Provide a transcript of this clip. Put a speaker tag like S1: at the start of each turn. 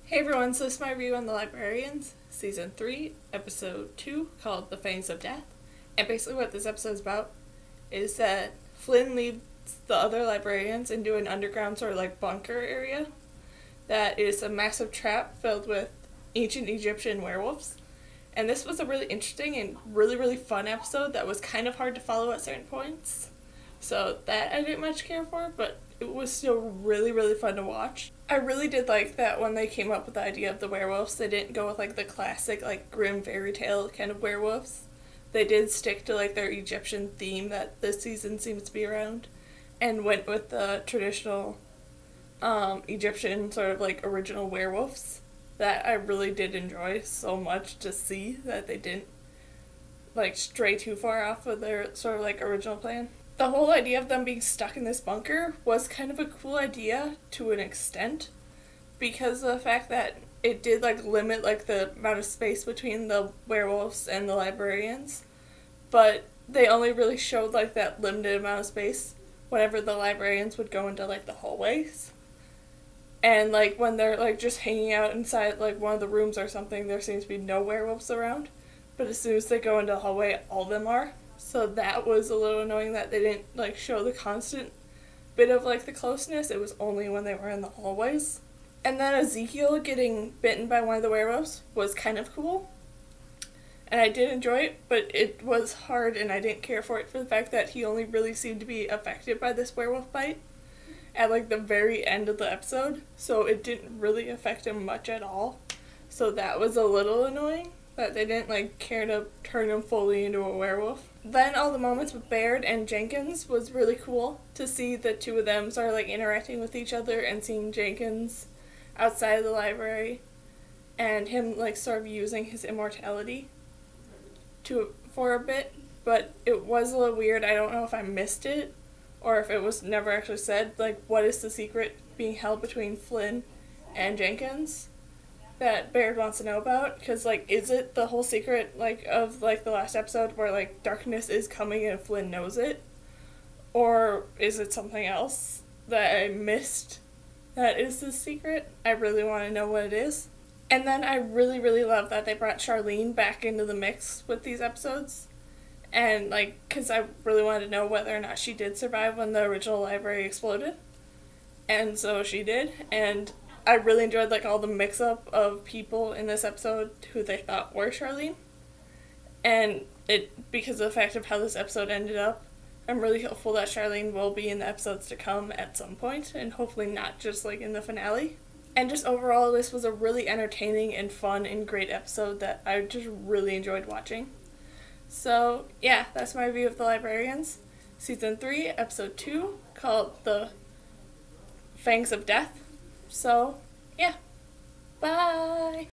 S1: Hey everyone, so this is my review on The Librarians, Season 3, Episode 2, called The Fangs of Death. And basically what this episode is about is that Flynn leads the other librarians into an underground sort of like bunker area that is a massive trap filled with ancient Egyptian werewolves. And this was a really interesting and really fun episode that was kind of hard to follow at certain points. So that I didn't much care for, but it was still really fun to watch. I really did like that when they came up with the idea of the werewolves, they didn't go with like the classic like grim fairy tale kind of werewolves. They did stick to like their Egyptian theme that this season seems to be around and went with the traditional Egyptian sort of like original werewolves that I really did enjoy so much to see that they didn't like stray too far off of their sort of like original plan. The whole idea of them being stuck in this bunker was kind of a cool idea to an extent because of the fact that it did like limit like the amount of space between the werewolves and the librarians, but they only really showed like that limited amount of space whenever the librarians would go into like the hallways. And like when they're like just hanging out inside like one of the rooms or something, there seems to be no werewolves around, but as soon as they go into the hallway, all of them are. So that was a little annoying that they didn't like show the constant bit of like the closeness. It was only when they were in the hallways. And then Ezekiel getting bitten by one of the werewolves was kind of cool. And I did enjoy it, but it was hard and I didn't care for it for the fact that he only really seemed to be affected by this werewolf bite at like the very end of the episode. So it didn't really affect him much at all. So that was a little annoying that they didn't like care to turn him fully into a werewolf. Then all the moments with Baird and Jenkins was really cool to see the two of them sort of like interacting with each other and seeing Jenkins outside of the library and him like sort of using his immortality for a bit, but it was a little weird. I don't know if I missed it or if it was never actually said, like what is the secret being held between Flynn and Jenkins that Baird wants to know about, because like is it the whole secret like of like the last episode where like darkness is coming and Flynn knows it, or is it something else that I missed that is the secret? I really want to know what it is. And then I really love that they brought Charlene back into the mix with these episodes, and like because I really wanted to know whether or not she did survive when the original library exploded, and so she did. And I really enjoyed like all the mix-up of people in this episode who they thought were Charlene. And it, because of the fact of how this episode ended up, I'm really hopeful that Charlene will be in the episodes to come at some point, and hopefully not just like in the finale. And just overall, this was a really entertaining and fun and great episode that I just really enjoyed watching. So yeah, that's my review of The Librarians, Season 3, Episode 2, called The Fangs of Death. So, yeah. Bye!